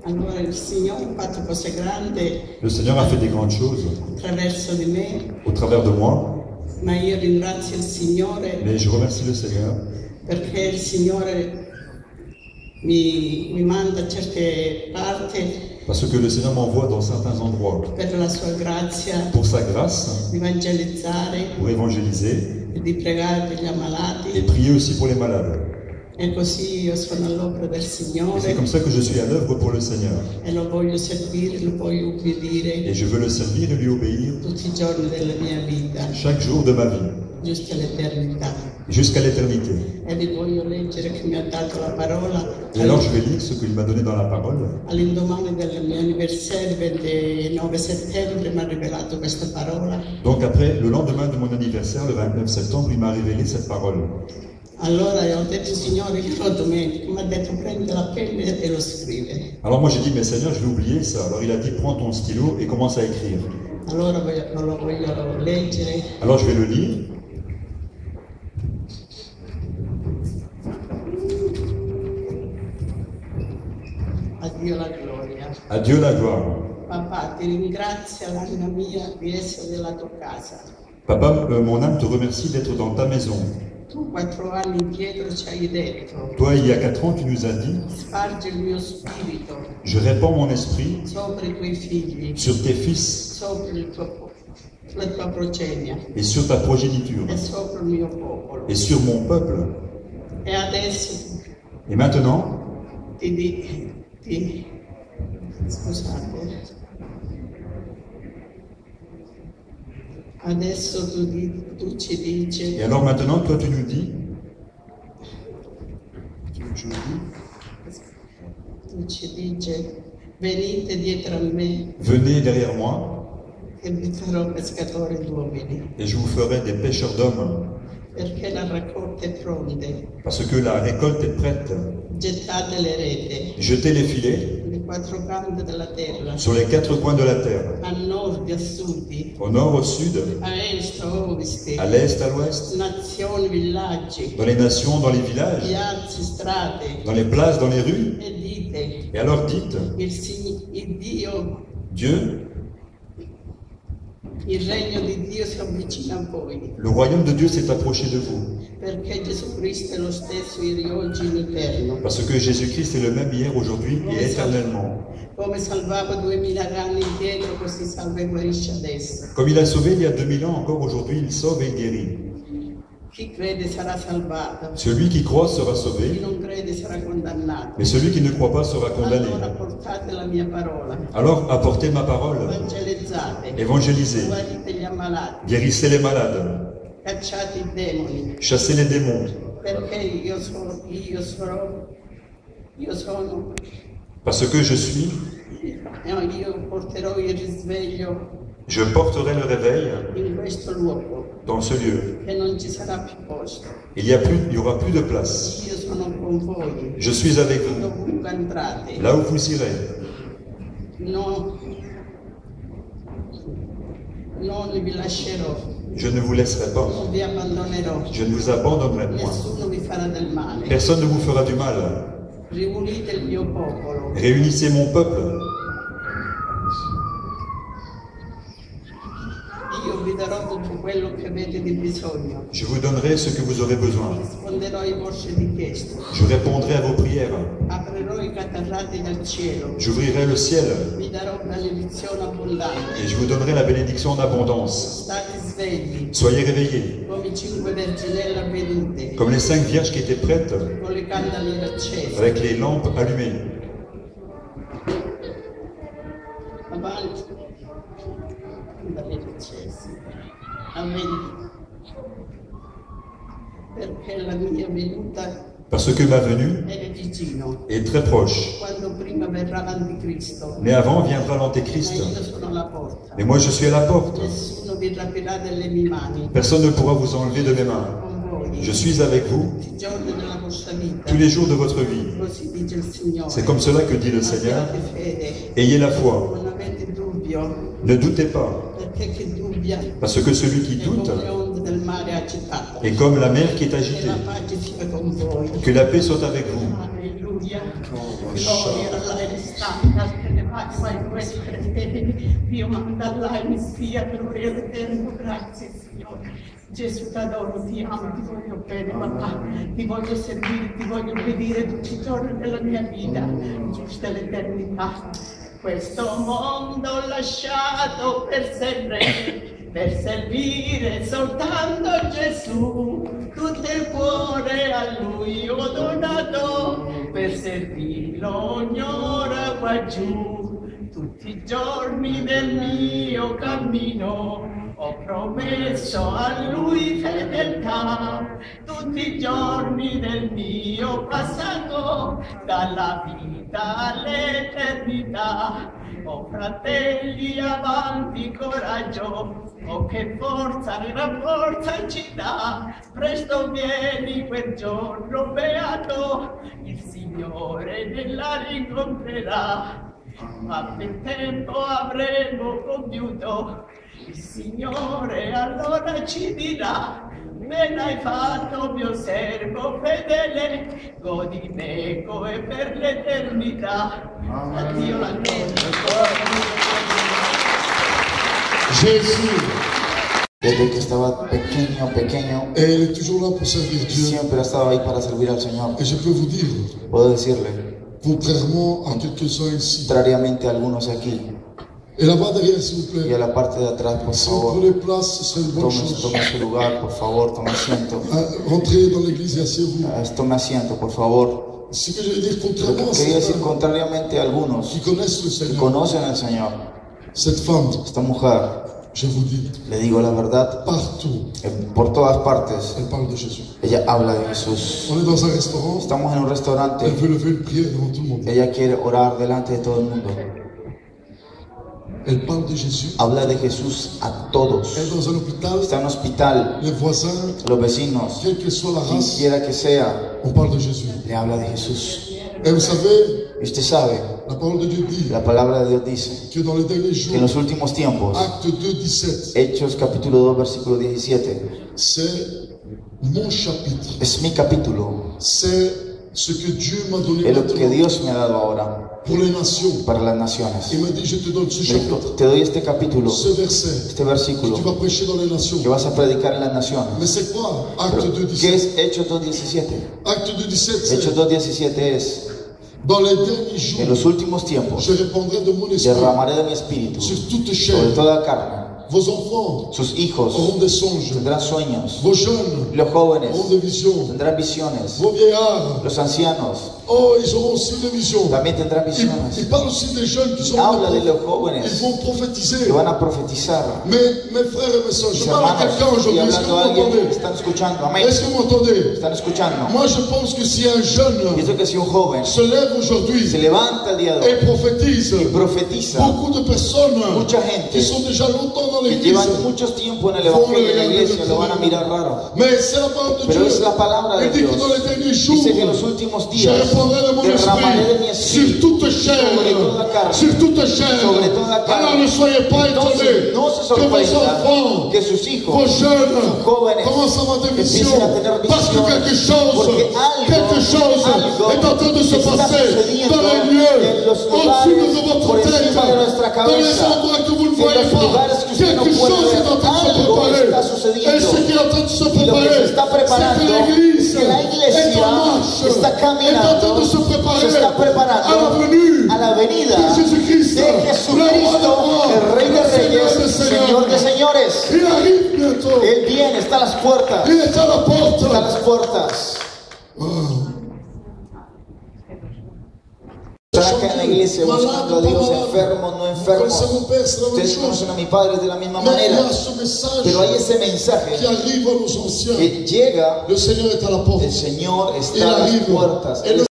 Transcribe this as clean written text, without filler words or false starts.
Allora il Signore ha fatto cose grandi Le Seigneur a fait des grandes choses attraverso di me, au travers de moi, ma io ringrazio il Signore mais je remercie le Seigneur perché il Signore mi manda a certe parti parce que le Seigneur m'envoie dans certains endroits per la sua grazia pour sa grâce, di evangelizzare pour évangéliser e di pregare per gli ammalati. et prier aussi pour les malades. E così io sono all'opera del Et c'est Signore comme ça que je suis à l'œuvre pour le Seigneur. e lo voglio servire, lo voglio ubbidire Et je veux le servir et lui obéir tutti i giorni della mia vita, chaque jour de ma vie, giusto all'eternità. jusqu'à l'éternité. E vi voglio leggere che mi ha dato la parola Et alors je vais lire ce qu'il m'a donné dans la parole. all'indomani del mio anniversario, 29 settembre, mi ha rivelato questa parola. Donc après, le lendemain de mon anniversaire, le 29 septembre, il m'a révélé cette parole. Allora ho detto, Signore, io lo dimentico, mi ha detto prendi la penna e lo scrive. Alors moi j'ai dit, mais Seigneur, je vais oublier ça. Alors il a dit, prends ton stylo et commence à écrire. Allora lo voglio leggere. Alors je vais le lire. A Dio la gloria. À Dieu la gloire. Papà, ti ringrazio l'anima mia di essere nella tua casa. Papa, mon âme te remercie d'être dans ta maison. Tu 4 anni indietro ci hai detto, Toi, il y a 4 ans, tu nous as dit, spargi il mio spirito je répands mon esprit sopra i tuoi figli, sur tes fils sopra la tua progenie et sur ta progéniture e sopra il mio popolo. et sur mon peuple. E adesso Et maintenant, scusate, adesso tu ci dici, et alors maintenant, toi, tu nous dis, tu ci dici, venite dietro a me venez derrière moi e vi farò pescatori d'uomini, et je vous ferai des pêcheurs d'hommes. perché la raccolta è pronta. Parce que la récolte est prête. Gettate le rete Jetez les filets nei 4 canti della terra, sur les 4 coins de la terre, a nord, a sud, au nord, au sud, a est, a ovest, à l'est, à l'ouest, nazioni, villaggi, dans les nations, dans les villages, piazze, strade, dans les places, dans les rues. e dite, Et alors dites, il Dio, Dieu, il regno di Dio si avvicina a voi, le royaume de Dieu s'est approché de vous. perché Gesù Cristo è lo stesso ieri, oggi, in eterno. Parce que Jésus-Christ est le même hier, aujourd'hui et éternellement. Come salvava 2000 anni indietro, così salva e guarisce adesso. Comme il a sauvé il y a 2000 ans, encore aujourd'hui, il sauve et il guérit. Chi crede sarà salvato, Celui qui croit sera chi sauvé, non crede sarà condannato. mais celui qui ne croit pas sera condamné. Allora portate la mia parola, Alors apportez ma parole, evangelizzate, évangélisez, guarite gli ammalati, guérissez les malades, cacciate i demoni, chassez les démons. perché io sono, Parce que je suis, io porterò il risveglio je porterai le réveil in questo luogo, dans ce lieu. che non ci sarà più posto. Il y aura plus de place. Io sono con voi, Je suis avec vous, dovunque andrete. là où vous irez. No, non vi lascerò, Je ne vous laisserai pas. non vi abbandonerò, Je ne vous abandonnerai point. nessuno vi farà del male. Personne ne vous fera du mal. Riunite il mio popolo, Réunissez mon peuple. io vi darò tutto quello che avete di bisogno, Je vous donnerai ce que vous aurez besoin. risponderò ai vostri richieste, Je répondrai à vos prières. aprirò i catarrati del cielo, J'ouvrirai le ciel vi darò benedizione abbondante. et je vous donnerai la bénédiction en abondance. State svegli, Soyez réveillés, come i 5 verginelle avvedute, comme les 5 vierges qui étaient prêtes, con le candeline accese. avec les lampes allumées. Avanti, candeline accese. Amen. Perché la mia venuta Parce que ma venue è vicino, est très proche. quando prima verrà l'anticristo. Mais avant viendra Ma l'Antéchrist. io sono alla porta. Mais moi je suis à la porte. Nessuno vi rapirà delle mie mani. Personne ne pourra vous enlever de mes mains. Con voi. Je suis avec vous Tutti i giorni della vostra vita. tous les jours de votre vie. Così dice il Signore. C'est comme cela que dit le Seigneur. Abbiate fede. Ayez la foi. Non avete dubbio. Ne doutez pas. Perché chi dubbia Parce que celui qui è doute come le onde del mare agitate. est comme la mer qui est Che agitée. la pace sia con voi. Que la paix soit avec vous. Alleluia. alleluia. Gloria all'aria standa, che ne vai questo crede. Dio manda all'aria sia, gloria all'Eterno, grazie Signore. Gesù t'adoro, ti amo, ti voglio bene, papà, ti voglio servire, ti voglio obbedire tutti i giorni della mia vita, giusta l'eternità. Questo mondo ho lasciato per sempre, per servire soltanto Gesù. Tutto il cuore a Lui ho donato, per servirlo ogni ora qua giù. Tutti i giorni del mio cammino ho promesso a Lui fedeltà, tutti i giorni del mio passato, dalla vita all'eternità. Oh fratelli, avanti, coraggio, oh che forza, gran forza ci dà. Presto vieni quel giorno beato, il Signore nella rincontrerà. Ma per tempo avremo compiuto, il Signore allora ci dirà: bene hai fatto mio servo fedele, godi meco e per l'eternità. Addio la Jésus, Desde que estaba pequeño, elle est toujours là pour servir Dieu. siempre ha estado ahí para servir al Señor. Et je peux vous dire, Puedo decirle, contrairement à quelques-uns ici, contrariamente a algunos aquí, et là-bas derrière, s'il vous y a plaît, la parte de atrás, por si vous favor, prenez place, ce serait une bonne chose. tome su lugar, por favor, tome asiento. Rentrez dans l'église et asseyez-vous. Tome asiento, por favor. Ce que je veux dire, Lo contrairement que à quería decir, certains contrariamente a algunos qui connaissent le que Seigneur, conocen al Señor, cette femme, esta mujer, je vous dis, le digo la verdad, partout, por todas partes, elle parle de Jésus. ella habla de Jesús. On est dans un restaurant, Estamos en un restaurante, elle veut lever une prière devant tout le monde. ella quiere orar delante de todo el mundo. Elle parle de Jésus. Habla de Jesús a todos. Elle est dans un hôpital, Está en un hospital, les voisins, los vecinos, quelle que soit la quien race, quiera que sea, on parle de Jésus. le habla de Jesús. Et vous savez, Y usted sabe, la parole de Dieu dit la palabra de Dios dice que dans les derniers que en jours, los últimos tiempos, Acte 2, 17, Hechos capítulo 2, versículo 17, c'est mon chapitre. es mi capítulo, C'est ce que Dieu m'a donné es lo que maintenant Dios me ha dado ahora pour les nations. para las naciones. Il m'a dit, je te donne ce Me dijo, chapitre, te doy este capítulo, ce verset, este que versículo, tu vas prêcher dans les nations. que vas a predicar en las naciones. Mais c'est quoi Acte 2, Pero, ¿qué 17? es Hechos 2.17? Acte 2, 17, Hechos c'est 2.17 es, dans les derniers en los jours, últimos tiempos, je répandrai de mon esprit derramaré de mi espíritu sur toute sobre chair. toda carne. Vos enfants Sus hijos auront des songes. tendrán sueños, Vos jeunes los jóvenes auront des visions. tendrán visiones, Vos vieillards, los ancianos oh, ils auront aussi des visions. también tendrán Il visiones. parle aussi des jeunes qui sont Habla de los ils jóvenes vont prophétiser. que van a profetizar. Mes frères et mes soeurs, Mis je parle à hermanos, quelqu'un y aujourd'hui. Est-ce que hablando vous a alguien, m'entendez? están escuchando, amén, Est-ce que vous m'entendez? están escuchando. Moi, je pense que si un jeune Pienso que si un joven se lève aujourd'hui se levanta el día de et hoy prophétise, y profetiza, beaucoup de personnes mucha gente qui sont déjà longtemps dans que l'église, llevan mucho tiempo en el evangelio de la iglesia lo van a mirar raro. mais c'est la parole de Pero Dieu. es la palabra de Il dit Dios. que dans les derniers jours, Dice que en los últimos je días répandrai de mon derramaré de mi esprit sur espíritu toute chair, sobre toda carne. sur toute chair. Sobre toda carne. Alors ne soyez pas Entonces, étonnés no se que vos sorprenda enfants, que sus hijos, vos jeunes, sus jóvenes, commencent à avoir des visions, empiecen a tener parce que visiones, quelque chose porque algo est en train de se está passer sucediendo dans les lieux, en los au-dessus lugares, de votre por tête, encima de nuestra dans les cabeza, endroits que vous ne en voyez los pas. lugares que usted no Quelque puede chose est en ver, train de se algo préparer. está Et sucediendo. ce qui est en train de se Y lo que préparer, se está c'est preparando, que l'Église que la est iglesia en marche, está est en train caminando, de se préparer se está à la preparando venue a la venida de Jésus-Christ, de le roi Jesucristo, des rois, el Rey de le Seigneur Reyes, des seigneurs. Señor de señores. Il arrive bientôt. Él viene, está a las puertas, Il est à la porte. está a las puertas. Están acá en la iglesia buscando a Dios, enfermos, no enfermos. Connaissez mon Père, c'est la même Ustedes chose. conocen a mi Padre de la misma Mais il y manera, a ce message pero hay ese mensaje qui arrive à nos anciens. que llega. Le Seigneur est à la porte. El Señor Il está a las arrive. puertas. Et le